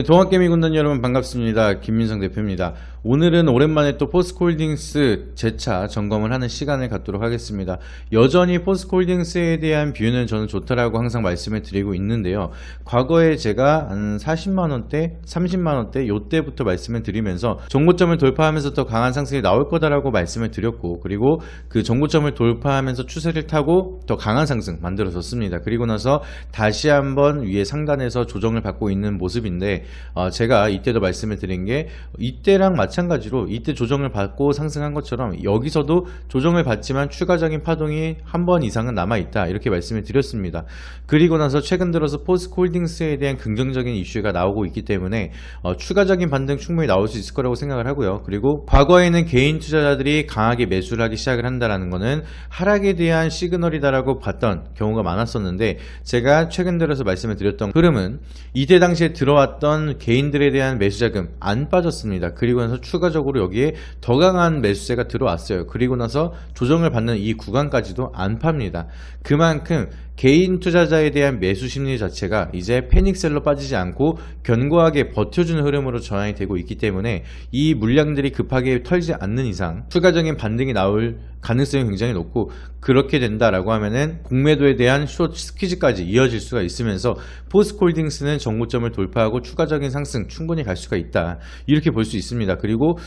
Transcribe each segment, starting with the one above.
동학개미 군단 여러분 반갑습니다. 김민성 대표입니다. 오늘은 오랜만에 또 포스코홀딩스 재차 점검을 하는 시간을 갖도록 하겠습니다. 여전히 포스코홀딩스에 대한 뷰는 저는 좋다라고 항상 말씀을 드리고 있는데요. 과거에 제가 한 40만원대, 30만원대 요때부터 말씀을 드리면서 정고점을 돌파하면서 더 강한 상승이 나올 거다라고 말씀을 드렸고, 그리고 그 정고점을 돌파하면서 추세를 타고 더 강한 상승 만들어졌습니다. 그리고 나서 다시 한번 위에 상단에서 조정을 받고 있는 모습인데, 제가 이때도 말씀을 드린 게 이때랑 마찬가지로 이때 조정을 받고 상승한 것처럼 여기서도 조정을 받지만 추가적인 파동이 한 번 이상은 남아있다, 이렇게 말씀을 드렸습니다. 그리고 나서 최근 들어서 포스코홀딩스에 대한 긍정적인 이슈가 나오고 있기 때문에 추가적인 반등 충분히 나올 수 있을 거라고 생각을 하고요. 그리고 과거에는 개인 투자자들이 강하게 매수를 하기 시작을 한다는 거는 하락에 대한 시그널이다라고 봤던 경우가 많았었는데, 제가 최근 들어서 말씀을 드렸던 흐름은 이때 당시에 들어왔던 개인들에 대한 매수 자금 안 빠졌습니다. 그리고 나서 추가적으로 여기에 더 강한 매수세가 들어왔어요. 그리고 나서 조정을 받는 이 구간까지도 안 팝니다. 그만큼 개인 투자자에 대한 매수 심리 자체가 이제 패닉셀로 빠지지 않고 견고하게 버텨주는 흐름으로 전환이 되고 있기 때문에 이 물량들이 급하게 털지 않는 이상 추가적인 반등이 나올 가능성이 굉장히 높고, 그렇게 된다라고 하면은 공매도에 대한 숏 스퀴즈까지 이어질 수가 있으면서 포스코홀딩스는 정고점을 돌파하고 추가적인 상승 충분히 갈 수가 있다, 이렇게 볼 수 있습니다. 그리고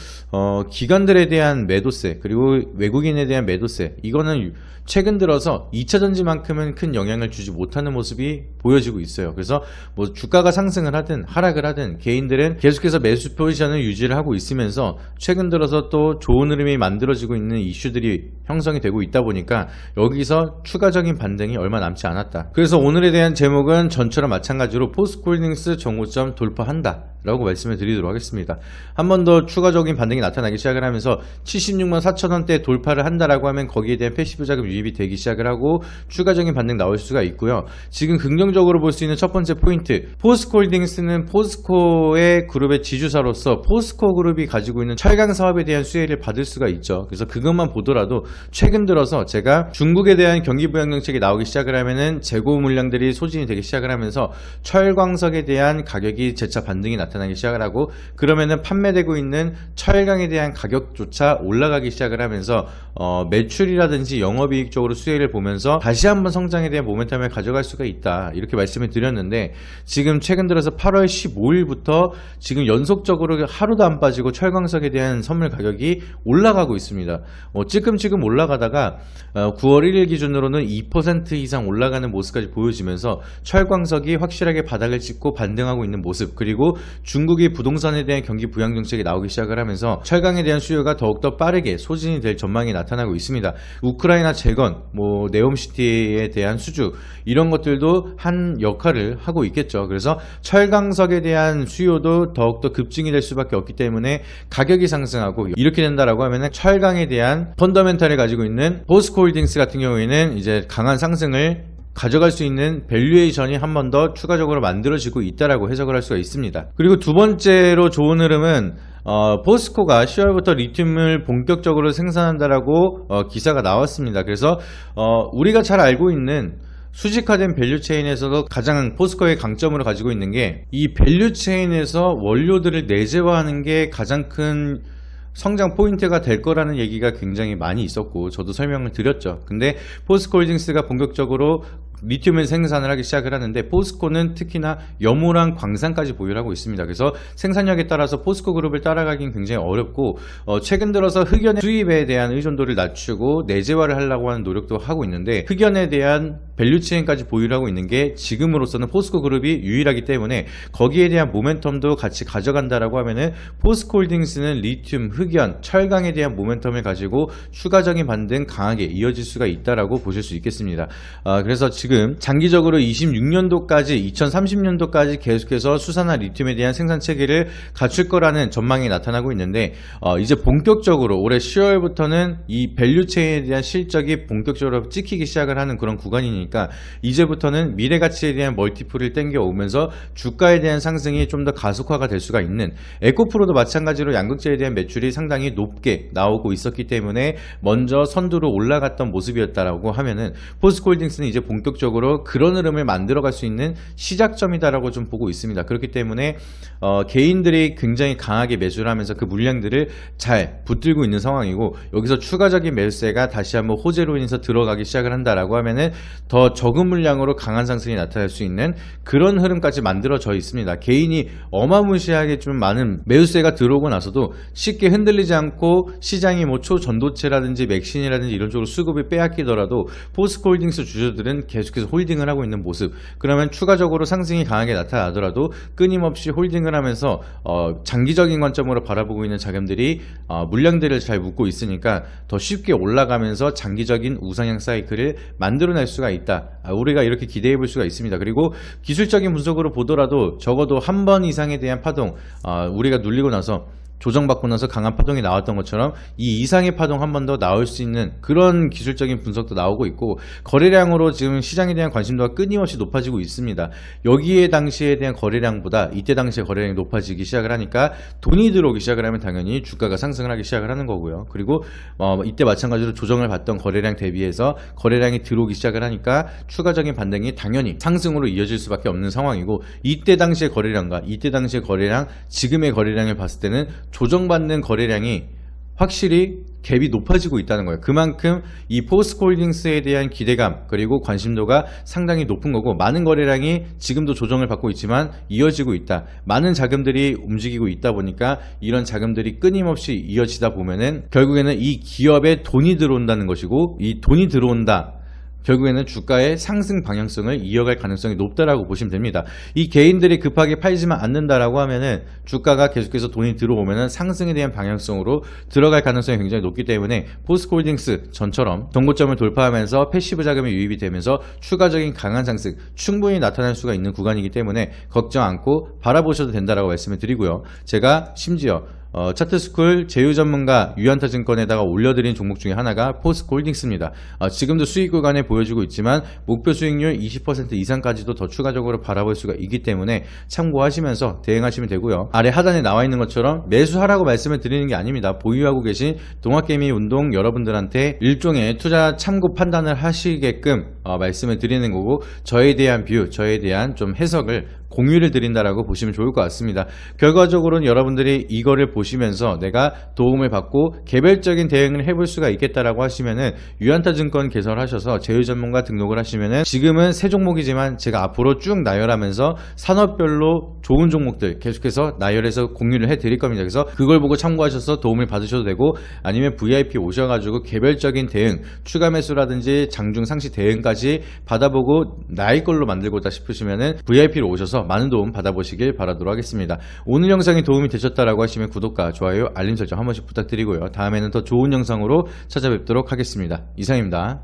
기관들에 대한 매도세, 그리고 외국인에 대한 매도세, 이거는 최근 들어서 2차전지만큼은 큰 영향을 주지 못하는 모습이 보여지고 있어요. 그래서 뭐 주가가 상승을 하든 하락을 하든 개인들은 계속해서 매수 포지션을 유지를 하고 있으면서 최근 들어서 또 좋은 흐름이 만들어지고 있는 이슈들이 형성이 되고 있다 보니까 여기서 추가적인 반등이 얼마 남지 않았다. 그래서 오늘에 대한 제목은 전처럼 마찬가지로 포스코홀딩스 정고점 돌파한다 라고 말씀을 드리도록 하겠습니다. 한 번 더 추가적인 반등이 나타나기 시작을 하면서 76만 4천원대 돌파를 한다라고 하면 거기에 대한 패시브 자금 유입이 되기 시작을 하고 추가적인 반등 나올 수가 있고요. 지금 긍정적으로 볼 수 있는 첫 번째 포인트, 포스코홀딩스는 포스코의 그룹의 지주사로서 포스코 그룹이 가지고 있는 철강 사업에 대한 수혜를 받을 수가 있죠. 그래서 그것만 보더라도 최근 들어서 제가 중국에 대한 경기 부양 정책이 나오기 시작을 하면은 재고 물량들이 소진이 되기 시작을 하면서 철광석에 대한 가격이 재차 반등이 나타나기 시작을 하고, 그러면은 판매되고 있는 철강에 대한 가격조차 올라가기 시작을 하면서 매출이라든지 영업이익 쪽으로 수혜를 보면서 다시 한번 성장에 대한 모멘텀을 가져갈 수가 있다, 이렇게 말씀을 드렸는데, 지금 최근 들어서 8월 15일부터 지금 연속적으로 하루도 안 빠지고 철광석에 대한 선물 가격이 올라가고 있습니다. 찔끔찔끔 올라가다가 9월 1일 기준으로는 2% 이상 올라가는 모습까지 보여지면서 철광석이 확실하게 바닥을 찍고 반등하고 있는 모습, 그리고 중국이 부동산에 대한 경기 부양 정책이 나오기 시작을 하면서 철강에 대한 수요가 더욱더 빠르게 소진이 될 전망이 나타나고 있습니다. 우크라이나 재건, 네옴시티에 대한 수주, 이런 것들도 한 역할을 하고 있겠죠. 그래서 철강석에 대한 수요도 더욱더 급증이 될 수밖에 없기 때문에 가격이 상승하고, 이렇게 된다라고 하면 철강에 대한 펀더멘탈을 가지고 있는 포스코홀딩스 같은 경우에는 이제 강한 상승을 가져갈 수 있는 밸류에이션이 한 번 더 추가적으로 만들어지고 있다라고 해석을 할 수가 있습니다. 그리고 두 번째로 좋은 흐름은 포스코가 10월부터 리튬을 본격적으로 생산한다라고 기사가 나왔습니다. 그래서 우리가 잘 알고 있는 수직화된 밸류체인에서도 가장 포스코의 강점으로 가지고 있는 게, 이 밸류체인에서 원료들을 내재화하는 게 가장 큰 성장 포인트가 될 거라는 얘기가 굉장히 많이 있었고 저도 설명을 드렸죠. 근데 포스코홀딩스가 본격적으로 리튬을 생산을 하기 시작을 하는데, 포스코는 특히나 염호랑 광산까지 보유를 하고 있습니다. 그래서 생산력에 따라서 포스코 그룹을 따라가긴 굉장히 어렵고, 최근 들어서 흑연의 수입에 대한 의존도를 낮추고 내재화를 하려고 하는 노력도 하고 있는데, 흑연에 대한 밸류체인까지 보유를 하고 있는 게 지금으로서는 포스코 그룹이 유일하기 때문에 거기에 대한 모멘텀도 같이 가져간다라고 하면은 포스코홀딩스는 리튬, 흑연, 철강에 대한 모멘텀을 가지고 추가적인 반등 강하게 이어질 수가 있다라고 보실 수 있겠습니다. 그래서 지금 장기적으로 26년도까지 2030년도까지 계속해서 수산화 리튬에 대한 생산 체계를 갖출 거라는 전망이 나타나고 있는데, 이제 본격적으로 올해 10월부터는 이 밸류체인에 대한 실적이 본격적으로 찍히기 시작을 하는 그런 구간이니까 이제부터는 미래가치에 대한 멀티플을 땡겨오면서 주가에 대한 상승이 좀 더 가속화가 될 수가 있는, 에코프로도 마찬가지로 양극재에 대한 매출이 상당히 높게 나오고 있었기 때문에 먼저 선두로 올라갔던 모습이었다라고 하면은 포스코홀딩스는 이제 본격적으로 본격적으로 그런 흐름을 만들어갈 수 있는 시작점이다라고 좀 보고 있습니다. 그렇기 때문에 개인들이 굉장히 강하게 매수를 하면서 그 물량들을 잘 붙들고 있는 상황이고, 여기서 추가적인 매수세가 다시 한번 호재로 인해서 들어가기 시작을 한다라고 하면은 더 적은 물량으로 강한 상승이 나타날 수 있는 그런 흐름까지 만들어져 있습니다. 개인이 어마무시하게 좀 많은 매수세가 들어오고 나서도 쉽게 흔들리지 않고 시장이 뭐 초전도체라든지 맥신이라든지 이런 쪽으로 수급을 빼앗기더라도 포스코홀딩스 주주들은 계속해서 홀딩을 하고 있는 모습, 그러면 추가적으로 상승이 강하게 나타나더라도 끊임없이 홀딩을 하면서 장기적인 관점으로 바라보고 있는 자금들이 물량들을 잘 묶고 있으니까 더 쉽게 올라가면서 장기적인 우상향 사이클을 만들어낼 수가 있다. 우리가 이렇게 기대해 볼 수가 있습니다. 그리고 기술적인 분석으로 보더라도 적어도 한 번 이상에 대한 파동, 우리가 눌리고 나서 조정받고 나서 강한 파동이 나왔던 것처럼 이 이상의 파동 한 번 더 나올 수 있는 그런 기술적인 분석도 나오고 있고, 거래량으로 지금 시장에 대한 관심도가 끊임없이 높아지고 있습니다. 여기에 당시에 대한 거래량보다 이때 당시에 거래량이 높아지기 시작을 하니까 돈이 들어오기 시작을 하면 당연히 주가가 상승을 하기 시작을 하는 거고요. 그리고 이때 마찬가지로 조정을 받던 거래량 대비해서 거래량이 들어오기 시작을 하니까 추가적인 반등이 당연히 상승으로 이어질 수밖에 없는 상황이고, 이때 당시의 거래량과 이때 당시의 거래량, 지금의 거래량을 봤을 때는 조정받는 거래량이 확실히 갭이 높아지고 있다는 거예요. 그만큼 이 포스코홀딩스에 대한 기대감 그리고 관심도가 상당히 높은 거고, 많은 거래량이 지금도 조정을 받고 있지만 이어지고 있다. 많은 자금들이 움직이고 있다 보니까 이런 자금들이 끊임없이 이어지다 보면은 결국에는 이 기업에 돈이 들어온다는 것이고, 이 돈이 들어온다, 결국에는 주가의 상승 방향성을 이어갈 가능성이 높다라고 보시면 됩니다. 이 개인들이 급하게 팔지만 않는다라고 하면은 주가가 계속해서 돈이 들어오면은 상승에 대한 방향성으로 들어갈 가능성이 굉장히 높기 때문에 포스코홀딩스 전처럼 동고점을 돌파하면서 패시브 자금이 유입이 되면서 추가적인 강한 상승 충분히 나타날 수가 있는 구간이기 때문에 걱정 않고 바라보셔도 된다라고 말씀을 드리고요. 제가 심지어 차트스쿨 제휴전문가 유한타증권에다가 올려드린 종목 중에 하나가 포스코홀딩스입니다. 지금도 수익 구간에 보여주고 있지만 목표 수익률 20% 이상까지도 더 추가적으로 바라볼 수가 있기 때문에 참고하시면서 대응하시면 되고요. 아래 하단에 나와 있는 것처럼 매수하라고 말씀을 드리는 게 아닙니다. 보유하고 계신 동학개미 운동 여러분들한테 일종의 투자 참고 판단을 하시게끔 말씀을 드리는 거고, 저에 대한 뷰, 저에 대한 좀 해석을 공유를 드린다라고 보시면 좋을 것 같습니다. 결과적으로는 여러분들이 이거를 보시면서 내가 도움을 받고 개별적인 대응을 해볼 수가 있겠다라고 하시면은 유한타증권 개설하셔서 제휴전문가 등록을 하시면은, 지금은 세 종목이지만 제가 앞으로 쭉 나열하면서 산업별로 좋은 종목들 계속해서 나열해서 공유를 해드릴 겁니다. 그래서 그걸 보고 참고하셔서 도움을 받으셔도 되고, 아니면 VIP 오셔가지고 개별적인 대응, 추가 매수라든지 장중 상시 대응까지 받아보고 나의 걸로 만들고자 싶으시면은 VIP로 오셔서 많은 도움 받아보시길 바라도록 하겠습니다. 오늘 영상이 도움이 되셨다라고 하시면 구독과 좋아요, 알림 설정 한 번씩 부탁드리고요. 다음에는 더 좋은 영상으로 찾아뵙도록 하겠습니다. 이상입니다.